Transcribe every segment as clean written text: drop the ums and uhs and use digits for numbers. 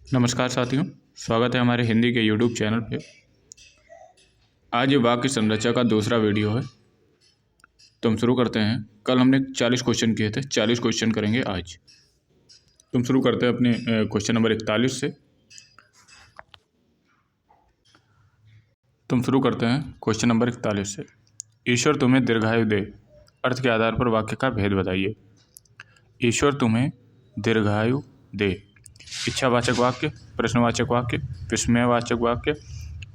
नमस्कार साथियों, स्वागत है हमारे हिंदी के यूट्यूब चैनल पे। आज ये वाक्य संरचना का दूसरा वीडियो है, तो हम शुरू करते हैं। कल हमने 40 क्वेश्चन किए थे, 40 क्वेश्चन करेंगे आज। तुम शुरू करते हैं अपने क्वेश्चन नंबर 41 से। तुम शुरू करते हैं क्वेश्चन नंबर 41 से। ईश्वर तुम्हें दीर्घायु दे, अर्थ के आधार पर वाक्य का भेद बताइए। ईश्वर तुम्हें दीर्घायु दे। इच्छावाचक वाक्य, प्रश्नवाचक वाक्य, विस्मयवाचक वाक्य,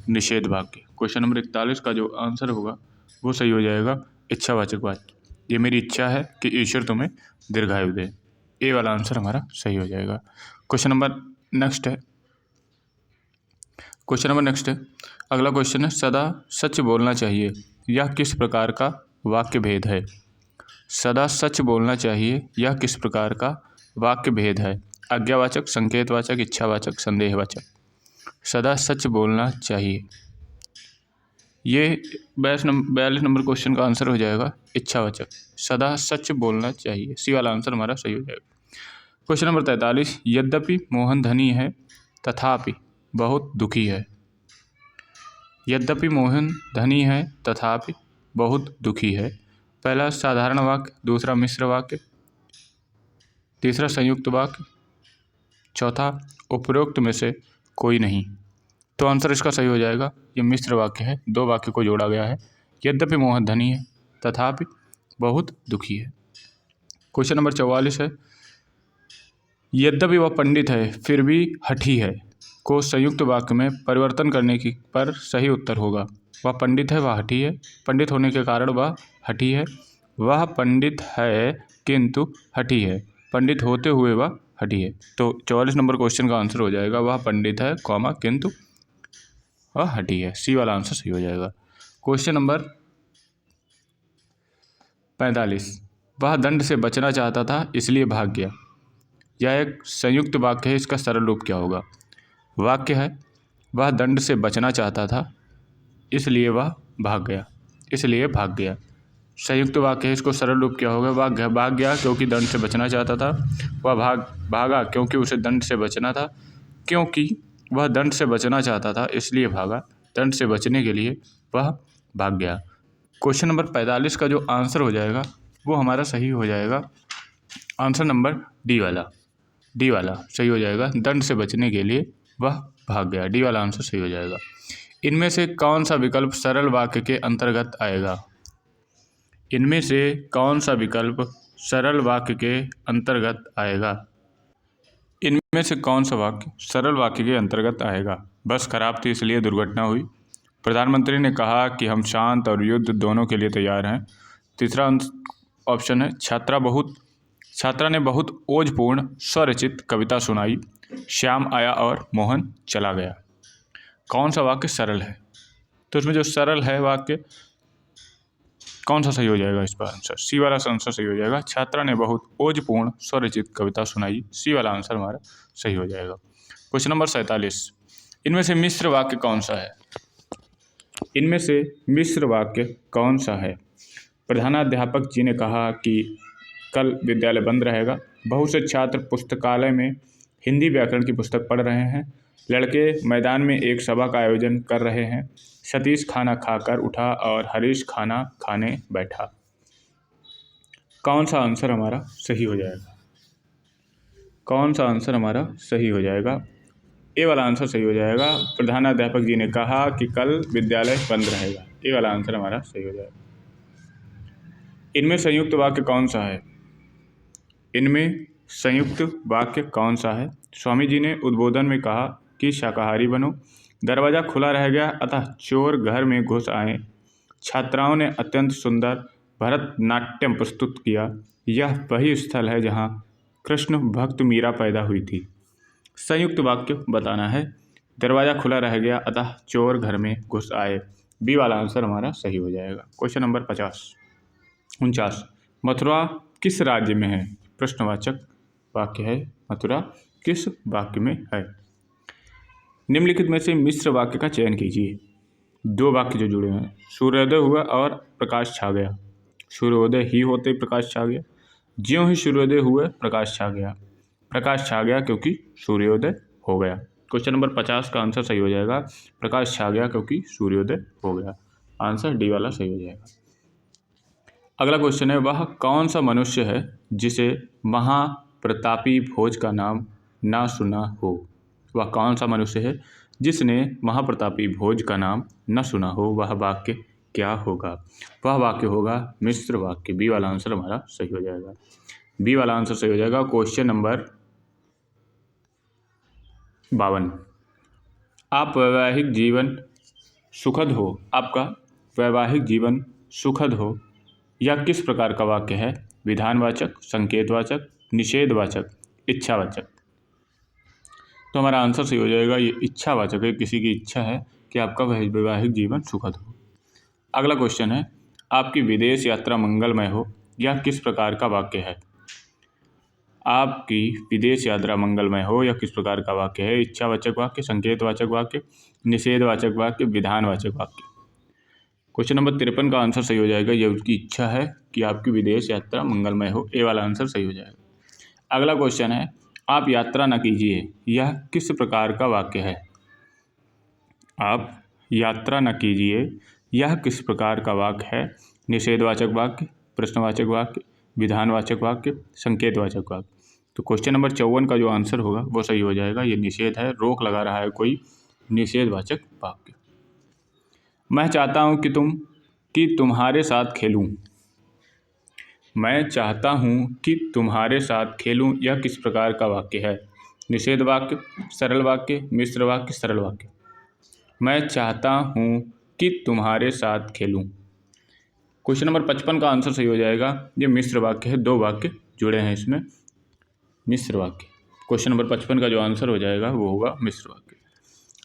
निषेध वाक्य। क्वेश्चन नंबर 41 का जो आंसर होगा वो सही हो जाएगा इच्छावाचक वाक्य। ये मेरी इच्छा है कि ईश्वर तुम्हें दीर्घायु दे। ए वाला आंसर हमारा सही हो जाएगा। क्वेश्चन नंबर नेक्स्ट है। अगला क्वेश्चन है, सदा सच बोलना चाहिए, यह किस प्रकार का वाक्य भेद है। सदा सच बोलना चाहिए, यह किस प्रकार का वाक्य भेद है। आज्ञावाचक, संकेतवाचक, इच्छावाचक, संदेहवाचक। सदा सच बोलना चाहिए, ये 42 नंबर क्वेश्चन का आंसर हो जाएगा इच्छावाचक। सदा सच बोलना चाहिए, सी वाला आंसर हमारा सही हो जाएगा। क्वेश्चन नंबर 43, यद्यपि मोहन धनी है तथापि बहुत दुखी है। यद्यपि मोहन धनी है तथापि बहुत दुखी है। पहला साधारण वाक्य, दूसरा मिश्र वाक्य, तीसरा संयुक्त वाक्य, चौथा उपरोक्त में से कोई नहीं। तो आंसर इसका सही हो जाएगा, ये मिश्र वाक्य है, दो वाक्य को जोड़ा गया है। यद्यपि मोहन धनी है तथापि बहुत दुखी है। क्वेश्चन नंबर 44 है, यद्यपि वह पंडित है फिर भी हठी है को संयुक्त वाक्य में परिवर्तन करने की पर सही उत्तर होगा। वह पंडित है, वह हठी है। पंडित होने के कारण वह हठी है। वह पंडित है किंतु हठी है। पंडित होते हुए वह हठी है। तो 44 नंबर क्वेश्चन का आंसर हो जाएगा, वह पंडित है कॉमा किंतु वह हठी है। सी वाला आंसर सही हो जाएगा। क्वेश्चन नंबर 45, वह दंड से बचना चाहता था इसलिए भाग गया। यह एक संयुक्त वाक्य है, इसका सरल रूप क्या होगा। वाक्य है, वह दंड से बचना चाहता था इसलिए वह भाग गया। संयुक्त वाक्य है, इसको सरल रूप क्या होगा। वह भाग गया क्योंकि दंड से बचना चाहता था। वह भागा क्योंकि उसे दंड से बचना था। क्योंकि वह दंड से बचना चाहता था इसलिए भागा। दंड से बचने के लिए वह भाग गया। क्वेश्चन नंबर 45 का जो आंसर हो जाएगा वो हमारा सही हो जाएगा आंसर नंबर डी वाला सही हो जाएगा। दंड से बचने के लिए वह भाग गया। डी वाला आंसर सही हो जाएगा। इनमें से कौन सा विकल्प सरल वाक्य के अंतर्गत आएगा। इनमें से कौन सा विकल्प सरल वाक्य के अंतर्गत आएगा। इनमें से कौन सा वाक्य सरल वाक्य के अंतर्गत आएगा। बस खराब थी इसलिए दुर्घटना हुई। प्रधानमंत्री ने कहा कि हम शांत और युद्ध दोनों के लिए तैयार हैं। तीसरा ऑप्शन है, छात्रा ने बहुत ओजपूर्ण स्वरचित कविता सुनाई। श्याम आया और मोहन चला गया। कौन सा वाक्य सरल है। तो इसमें जो सरल है वाक्य कौन सा सही हो जाएगा, इस पर आंसर सी वाला आंसर सही हो जाएगा। छात्रा ने बहुत ओजपूर्ण स्वरचित कविता सुनाई। सी वाला आंसर हमारा सही हो जाएगा। क्वेश्चन नंबर 47, इनमें से मिश्र वाक्य कौन सा है। इनमें से मिश्र वाक्य कौन सा है। प्रधानाध्यापक जी ने कहा कि कल विद्यालय बंद रहेगा। बहुत से छात्र पुस्तकालय में हिंदी व्याकरण की पुस्तक पढ़ रहे हैं। लड़के मैदान में एक सभा का आयोजन कर रहे हैं। सतीश खाना खाकर उठा और हरीश खाना खाने बैठा। कौन सा आंसर हमारा सही हो जाएगा। कौन सा आंसर हमारा सही हो जाएगा। ए वाला आंसर सही हो जाएगा। प्रधानाध्यापक जी ने कहा कि कल विद्यालय बंद रहेगा। ए वाला आंसर हमारा सही हो जाएगा। इनमें संयुक्त वाक्य कौन सा है। इनमें संयुक्त वाक्य कौन सा है। स्वामी जी ने उद्बोधन में कहा कि शाकाहारी बनो। दरवाज़ा खुला रह गया अतः चोर घर में घुस आए। छात्राओं ने अत्यंत सुंदर भरतनाट्यम प्रस्तुत किया। यह वही स्थल है जहाँ कृष्ण भक्त मीरा पैदा हुई थी। संयुक्त वाक्य बताना है। दरवाज़ा खुला रह गया अतः चोर घर में घुस आए। बी वाला आंसर हमारा सही हो जाएगा। क्वेश्चन नंबर 49, मथुरा किस राज्य में है। प्रश्नवाचक वाक्य है, मथुरा किस वाक्य में है। निम्नलिखित में से मिश्र वाक्य का चयन कीजिए। दो वाक्य जो जुड़े हैं, सूर्योदय हुआ और प्रकाश छा गया। सूर्योदय ही होते प्रकाश छा गया। ज्यों ही सूर्योदय हुए प्रकाश छा गया। प्रकाश छा गया क्योंकि सूर्योदय हो गया। क्वेश्चन नंबर 50 का आंसर सही हो जाएगा, प्रकाश छा गया क्योंकि सूर्योदय हो गया। आंसर डी वाला सही हो जाएगा। अगला क्वेश्चन है, वह कौन सा मनुष्य है जिसे महाप्रतापी भोज का नाम ना सुना हो। वह कौन सा मनुष्य है जिसने महाप्रतापी भोज का नाम न सुना हो। वह वाक्य क्या होगा। वह वाक्य होगा मिश्र वाक्य। बी वाला आंसर हमारा सही हो जाएगा। बी वाला आंसर सही हो जाएगा। क्वेश्चन नंबर 52, आप वैवाहिक जीवन सुखद हो, आपका वैवाहिक जीवन सुखद हो, यह किस प्रकार का वाक्य है। विधानवाचक, संकेतवाचक, निषेधवाचक, इच्छावाचक। तो हमारा आंसर सही हो जाएगा, ये इच्छावाचक है। किसी की इच्छा है कि आपका वैवाहिक जीवन सुखद हो। अगला क्वेश्चन है, आपकी विदेश यात्रा मंगलमय हो, यह किस प्रकार का वाक्य है। आपकी विदेश यात्रा मंगलमय हो, यह किस प्रकार का वाक्य है। इच्छावाचक वाक्य, संकेतवाचक वाक्य, निषेधवाचक वाक्य, विधानवाचक वाक्य। क्वेश्चन नंबर 53 का आंसर सही हो जाएगा, यह उसकी इच्छा है कि आपकी विदेश यात्रा मंगलमय हो। ए वाला आंसर सही हो जाएगा। अगला क्वेश्चन है, आप यात्रा न कीजिए, यह किस प्रकार का वाक्य है। आप यात्रा न कीजिए, यह किस प्रकार का वाक्य है। निषेधवाचक वाक्य, प्रश्नवाचक वाक्य, विधानवाचक वाक्य, संकेतवाचक वाक्य। तो क्वेश्चन नंबर 54 का जो आंसर होगा वो सही हो जाएगा। ये निषेध है, रोक लगा रहा है कोई, निषेधवाचक वाक्य। मैं चाहता हूँ कि तुम्हारे साथ खेलूं। मैं चाहता हूँ कि तुम्हारे साथ खेलूं, यह किस प्रकार का वाक्य है। निषेध वाक्य, सरल वाक्य, मिश्र वाक्य, सरल वाक्य। मैं चाहता हूँ कि तुम्हारे साथ खेलूं। क्वेश्चन नंबर 55 का आंसर सही हो जाएगा। ये मिश्र वाक्य है, दो वाक्य जुड़े हैं इसमें, मिश्र वाक्य। क्वेश्चन नंबर 55 का जो आंसर हो जाएगा वो होगा मिश्र वाक्य।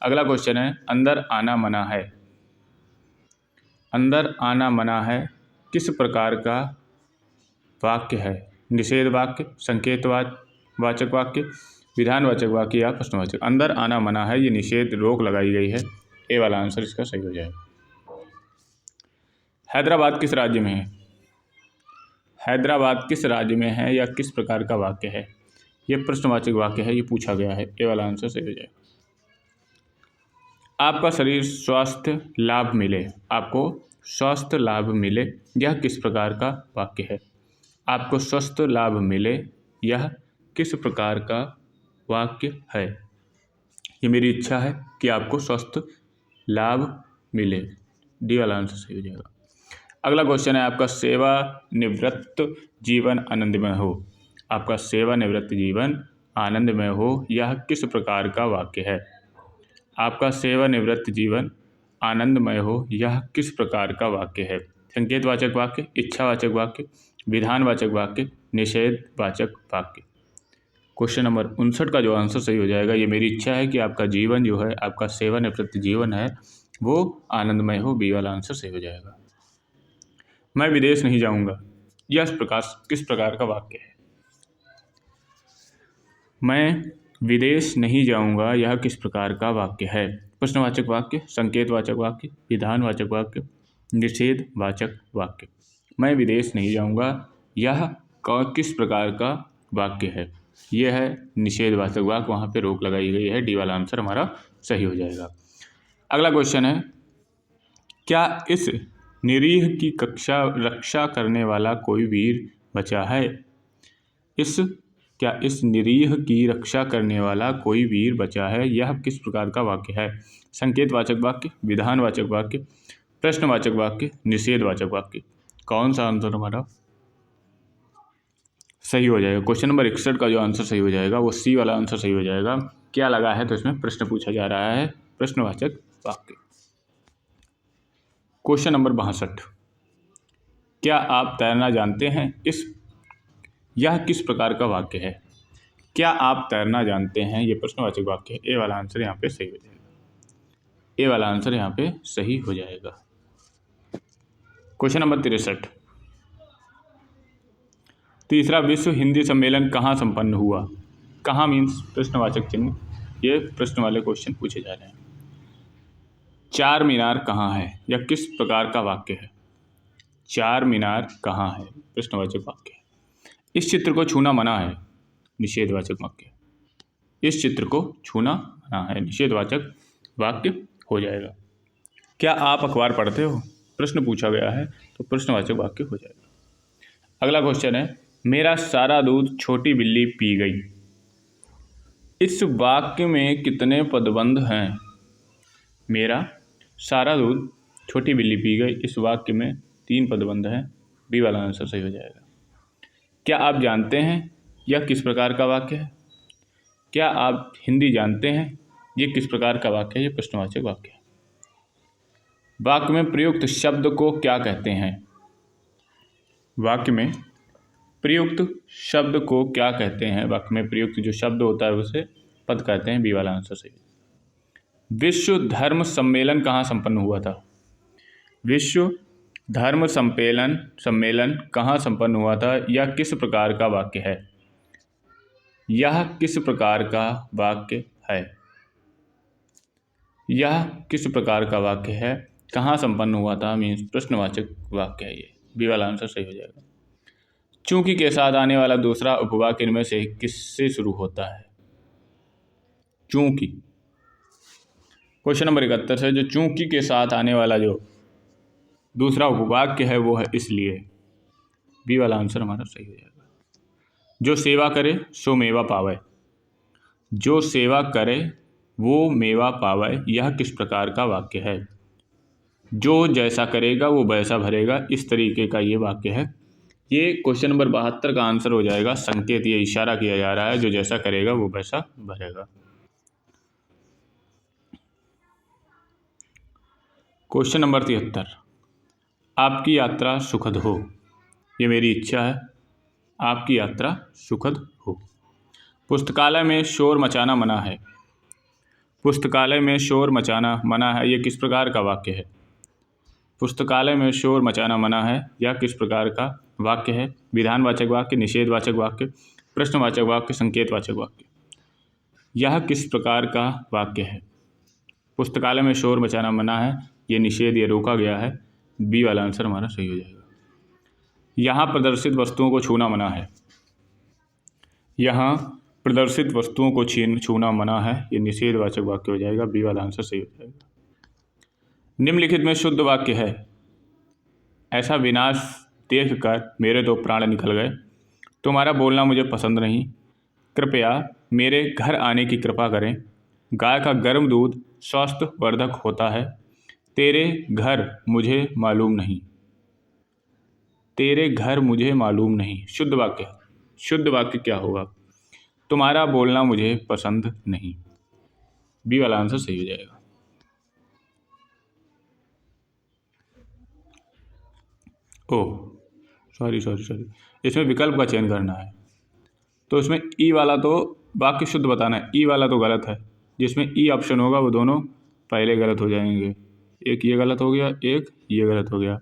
अगला क्वेश्चन है, अंदर आना मना है। अंदर आना मना है किस प्रकार का वाक्य है। निषेध वाक्य, संकेतवाचक वाक्य, विधानवाचक वाक्य या प्रश्नवाचक। अंदर आना मना है, ये निषेध, रोक लगाई गई है। ए वाला आंसर इसका सही हो जाएगा। हैदराबाद किस राज्य में है। हैदराबाद किस राज्य में है, या किस प्रकार का वाक्य है। यह प्रश्नवाचक वाक्य है, ये पूछा गया है। ए वाला आंसर सही हो जाएगा। आपका शरीर स्वास्थ्य लाभ मिले, आपको स्वास्थ्य लाभ मिले, यह किस प्रकार का वाक्य है। आपको स्वस्थ लाभ मिले, यह किस प्रकार का वाक्य है। ये मेरी इच्छा है कि आपको स्वस्थ लाभ मिले। डी वाला आंसर सही हो जाएगा। अगला क्वेश्चन है, आपका सेवानिवृत्त जीवन आनंदमय हो। आपका सेवानिवृत्त जीवन आनंदमय हो, यह किस प्रकार का वाक्य है। आपका सेवानिवृत्त जीवन आनंदमय हो, यह किस प्रकार का वाक्य है। संकेतवाचक वाक्य, इच्छावाचक वाक्य, विधानवाचक वाक्य, निषेधवाचक वाक्य। क्वेश्चन नंबर 59 का जो आंसर सही हो जाएगा, ये मेरी इच्छा है कि आपका जीवन जो है, आपका सेवानिवृत्त जीवन है, वो आनंदमय हो। बी वाला आंसर सही हो जाएगा। मैं विदेश नहीं जाऊंगा, यह किस प्रकार का वाक्य है। मैं विदेश नहीं जाऊंगा, यह किस प्रकार का वाक्य है। प्रश्नवाचक वाक्य, संकेतवाचक वाक्य, विधानवाचक वाक्य, निषेधवाचक वाक्य। मैं विदेश नहीं जाऊंगा, यह किस प्रकार का वाक्य है। यह है निषेधवाचक वाक्य, वहाँ पे रोक लगाई गई है। डी वाला आंसर हमारा सही हो जाएगा। अगला क्वेश्चन है, क्या इस निरीह की रक्षा करने वाला कोई वीर बचा है। क्या इस निरीह की रक्षा करने वाला कोई वीर बचा है, यह किस प्रकार का वाक्य है। संकेतवाचक वाक्य, विधानवाचक वाक्य, प्रश्नवाचक वाक्य, निषेधवाचक वाक्य। कौन सा आंसर हमारा सही हो जाएगा। क्वेश्चन नंबर 61 का जो आंसर सही हो जाएगा वो सी वाला आंसर सही हो जाएगा। क्या लगा है, तो इसमें प्रश्न पूछा जा रहा है, प्रश्नवाचक वाक्य। क्वेश्चन नंबर 62, क्या आप तैरना जानते हैं, यह किस प्रकार का वाक्य है। क्या आप तैरना जानते हैं, यह प्रश्नवाचक वाक्य है। ए वाला आंसर यहाँ पे सही हो जाएगा। ए वाला आंसर यहाँ पे सही हो जाएगा। क्वेश्चन नंबर 63, तीसरा विश्व हिंदी सम्मेलन कहाँ संपन्न हुआ। कहाँ मीन्स प्रश्नवाचक चिन्ह, ये प्रश्न वाले क्वेश्चन पूछे जा रहे हैं। चार मीनार कहाँ है, यह किस प्रकार का वाक्य है। चार मीनार कहाँ है, प्रश्नवाचक वाक्य है। इस चित्र को छूना मना है, निषेधवाचक वाक्य। इस चित्र को छूना मना है, निषेधवाचक वाक्य हो जाएगा। क्या आप अखबार पढ़ते हो, प्रश्न पूछा गया है तो प्रश्नवाचक वाक्य हो जाएगा। अगला क्वेश्चन है, मेरा सारा दूध छोटी बिल्ली पी गई। इस वाक्य में कितने पदबंध हैं? मेरा सारा दूध छोटी बिल्ली पी गई, इस वाक्य में 3 पदबंध हैं। बी वाला आंसर सही हो जाएगा। क्या आप जानते हैं यह किस प्रकार का वाक्य है? क्या आप हिंदी जानते हैं ये किस प्रकार का वाक्य है? ये प्रश्नवाचक वाक्य है। वाक्य में प्रयुक्त शब्द को क्या कहते हैं? वाक्य में प्रयुक्त शब्द को क्या कहते हैं? वाक्य में प्रयुक्त जो शब्द होता है उसे पद कहते हैं। बी वाला आंसर सही है। विश्व धर्म सम्मेलन कहाँ संपन्न हुआ था? विश्व धर्म सम्मेलन कहाँ संपन्न हुआ था? यह किस प्रकार का वाक्य है? यह किस प्रकार का वाक्य है? यह किस प्रकार का वाक्य है? कहाँ संपन्न हुआ था मीन्स प्रश्नवाचक वाक्य है ये। बी वाला आंसर सही हो जाएगा। चूंकि के साथ आने वाला दूसरा उपवाक्य इनमें से किससे शुरू होता है? चूंकि। क्वेश्चन नंबर 71 है, जो चूंकि के साथ आने वाला जो दूसरा उपवाक्य है वो है इसलिए। बी वाला आंसर हमारा सही हो जाएगा। जो सेवा करे सो मेवा पावे। जो सेवा करे वो मेवा पावे, यह किस प्रकार का वाक्य है? जो जैसा करेगा वो वैसा भरेगा, इस तरीके का ये वाक्य है। ये क्वेश्चन नंबर 72 का आंसर हो जाएगा। संकेत ये इशारा किया जा रहा है, जो जैसा करेगा वो वैसा भरेगा। क्वेश्चन नंबर 73, आपकी यात्रा सुखद हो। ये मेरी इच्छा है, आपकी यात्रा सुखद हो। पुस्तकालय में शोर मचाना मना है। पुस्तकालय में शोर मचाना मना है, ये किस प्रकार का वाक्य है? पुस्तकालय में शोर मचाना मना है, यह किस प्रकार का वाक्य है? विधानवाचक वाक्य, निषेधवाचक वाक्य, प्रश्नवाचक वाक्य, संकेतवाचक वाक्य। यह किस प्रकार का वाक्य है? पुस्तकालय में शोर मचाना मना है, ये निषेध, ये रोका गया है। बी वाला आंसर हमारा सही हो जाएगा। यहाँ प्रदर्शित वस्तुओं को छूना मना है। यहाँ प्रदर्शित वस्तुओं को छूना मना है, ये निषेधवाचक वाक्य हो जाएगा। बी वाला आंसर सही हो जाएगा। निम्नलिखित में शुद्ध वाक्य है, ऐसा विनाश देखकर मेरे 2 प्राण निकल गए। तुम्हारा बोलना मुझे पसंद नहीं। कृपया मेरे घर आने की कृपा करें। गाय का गर्म दूध स्वास्थ्यवर्धक होता है। तेरे घर मुझे मालूम नहीं। तेरे घर मुझे मालूम नहीं शुद्ध वाक्य है। शुद्ध वाक्य क्या होगा? तुम्हारा बोलना मुझे पसंद नहीं। बी वाला आंसर सही हो जाएगा। ओह सॉरी, इसमें विकल्प का चयन करना है, तो इसमें ई वाला तो वाक्य शुद्ध बताना है, ई वाला तो गलत है। जिसमें ई ऑप्शन होगा वो दोनों पहले गलत हो जाएंगे। एक ये गलत हो गया, एक ये गलत हो गया।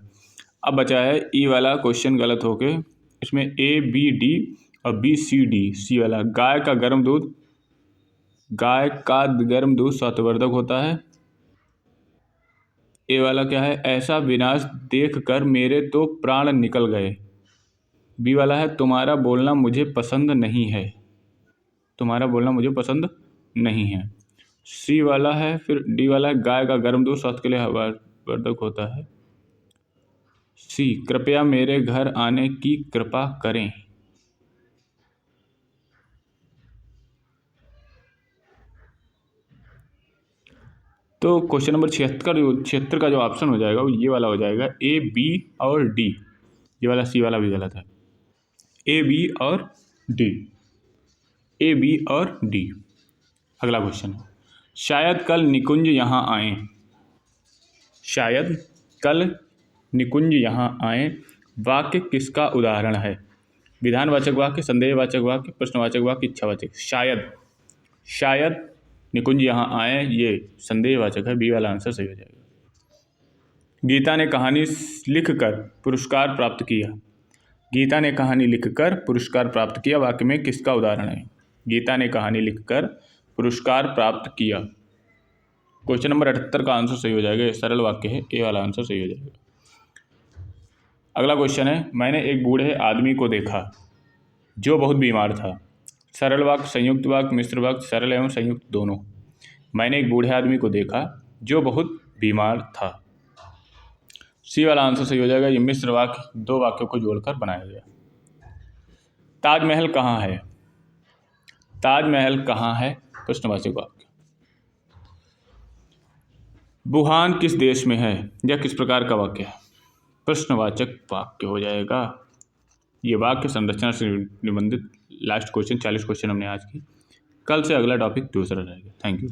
अब बचा है ई वाला क्वेश्चन गलत होके, इसमें ए बी डी और बी सी डी। सी वाला, गाय का गर्म दूध स्वास्थ्यवर्धक होता है। ए वाला क्या है? ऐसा विनाश देखकर मेरे तो प्राण निकल गए। बी वाला है, तुम्हारा बोलना मुझे पसंद नहीं है। तुम्हारा बोलना मुझे पसंद नहीं है। सी वाला है, फिर डी वाला है, गाय का गर्म दूध स्वास्थ्य के लिए वर्धक होता है। सी, कृपया मेरे घर आने की कृपा करें। तो क्वेश्चन नंबर 76 का जो ऑप्शन हो जाएगा वो ये वाला हो जाएगा, ए बी और डी। ये वाला सी वाला भी गलत है। ए बी और डी, ए बी और डी। अगला क्वेश्चन है, शायद कल निकुंज यहाँ आए। शायद कल निकुंज यहाँ आए, वाक्य किसका उदाहरण है? विधानवाचक वाक्य, संदेहवाचक वाक्य, प्रश्नवाचक वाक्य, इच्छावाचक। शायद निकुंज यहाँ आए, ये संदेहवाचक है। बी वाला आंसर सही हो जाएगा। गीता ने कहानी लिखकर पुरस्कार प्राप्त किया। गीता ने कहानी लिखकर पुरस्कार प्राप्त किया, वाक्य में किसका उदाहरण है? गीता ने कहानी लिखकर पुरस्कार प्राप्त किया। क्वेश्चन नंबर 78 का आंसर सही हो जाएगा। ये सरल वाक्य है, ए वाला आंसर सही हो जाएगा। अगला क्वेश्चन है, मैंने एक बूढ़े आदमी को देखा जो बहुत बीमार था। सरल वाक्य, संयुक्त वाक्य, मिश्र वाक्य, सरल एवं संयुक्त दोनों। मैंने एक बूढ़े आदमी को देखा जो बहुत बीमार था। सी वाला आंसर सही हो जाएगा। ये मिश्र वाक्य दो वाक्यों को जोड़कर बनाया गया। ताजमहल कहाँ है? ताजमहल कहाँ है? प्रश्नवाचक वाक्य। वुहान किस देश में है? यह किस प्रकार का वाक्य है? प्रश्नवाचक वाक्य हो जाएगा। ये वाक्य संरचना से निबंधित लास्ट क्वेश्चन 40 क्वेश्चन हमने आज की। कल से अगला टॉपिक दूसरा रहेगा। Thank you.